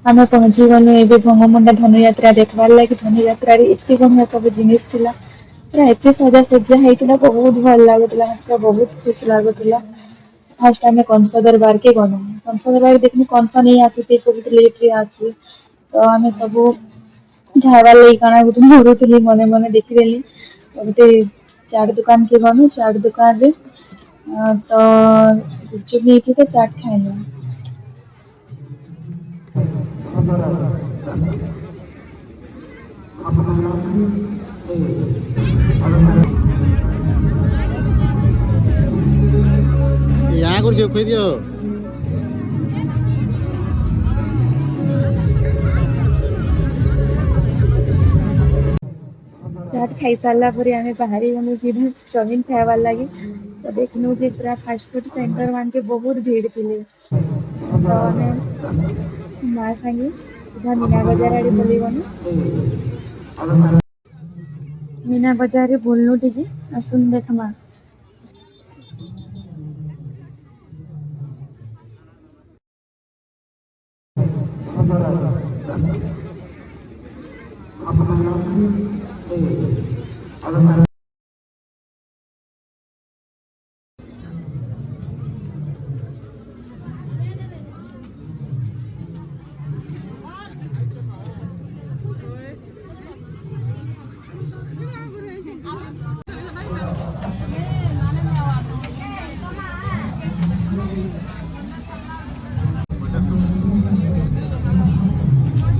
आम पहुँची गलु ए भंगमुंडा धनुयात्रा देखबार लगे धनुयात्रा एत बढ़िया सब जिनिस थिला पूरा एत सजा सज्जा होता बहुत भल लगुला मतलब बहुत खुश लगुला। फास्ट आम कंस दरबार के गलु कंस दरबार देखनी कंस नहीं आसती बहुत लेट रे आसी तो आम सब खाइबार लगी काना गोटे मरुली मने मने देखिदेली गोटे चाट दुकान के गलु चाट दुकान रे तो गुपचुप नहीं तो चाट खाइलु। यहाँ कर खोई दियो चाट खाई सारा पर आम बाहरी गलु सीधा चाउमिन खाइबार लगी तो देखनु जे पूरा फास्ट फूड सेंटर मान के बहुत भीड़ थी तो आम माँ संगे सीधा मीना बजार आड़े पलि गलु। मीना बजार बुलनु टिके आसुन देखमा।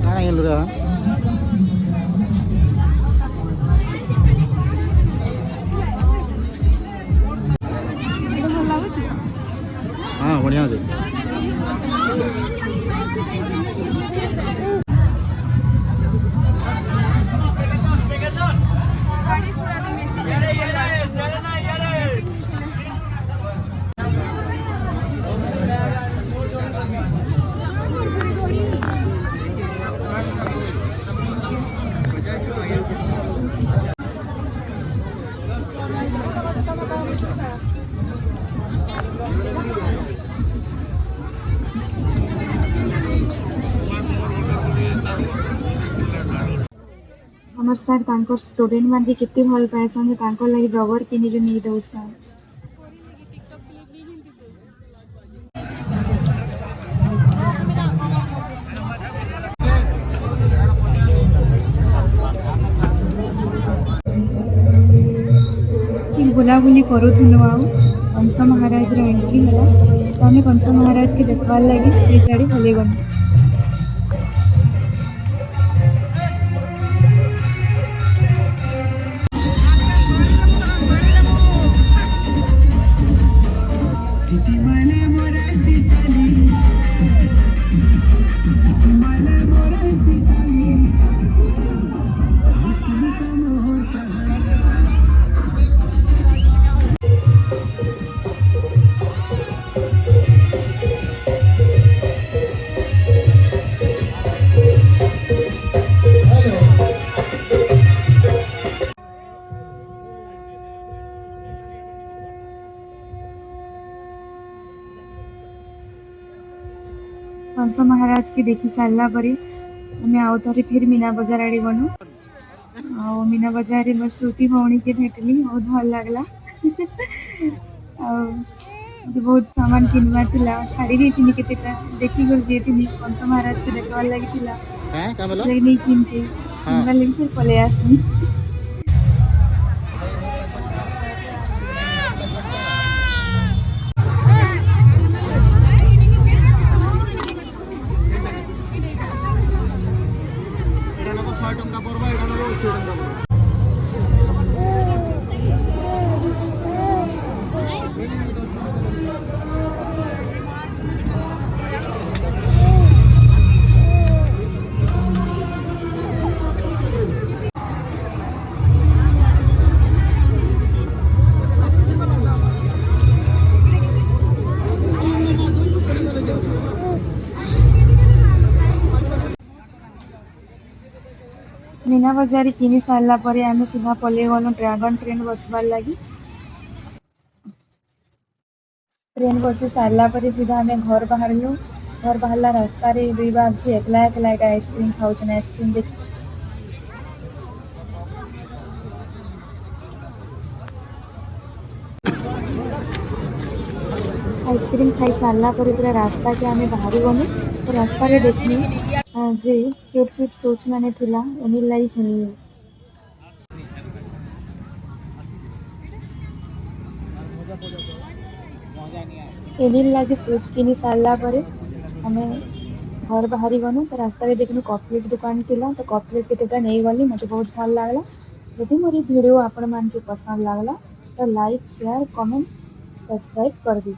काଣା गेलु रे हाँ बढ़िया से हमर सर तांकर स्टूडेंट मान के कितने भल पाएसन तांकर लगी रबर किनी के नहीं दउछन। बुलाबुली करूँ आउ कंस महाराज एंट्री है तो आम कंस महाराज के देखबार लगी स्टेज आड़े हले गलु। कंस महाराज के देखी सारा पर आउ थे फिर मीना बजार आड़े गलु आ मीना बजार में मोर श्रुति भौणी के भेटली बहुत भल लगला बहुत सामान किनवा थिला छाड़ी देथिनी केतेटा देखी गल जेथिनी कंस महाराज के देखबार लगी थिला हैं का बोलो नहीं किनते किनबार लगी फिर पले आसनी। मीना बजार किनी सारा पर आम सीधा पलि गलु ड्रैगन ट्रेन बसबार लगी। ट्रेन बसी सारा पर सीधा आम घर बाहरलु घर बाहर रास्ता रे दुई बार झी एकला एकला एटा आइसक्रीम खाऊन आइसक्रीम देख आइसक्रीम खाई सारा पर पूरा रास्ता के आमे बाहरी गनु तो रास्ता रे देखनी जे क्यूट क्यूट सोच माने थिला एनी लाइक एनी लागे सोच किनी सारा पर हमें घर बाहरी गनु तो रास्ता रे देखनु कॉफी दुकान थिला तो कॉफी केतेटा नहीं गली मते बहुत भल लागला यदि मोर वीडियो आपण मान के पसंद लागला तो लाइक शेयर कमेंट सब्सक्राइब कर दी।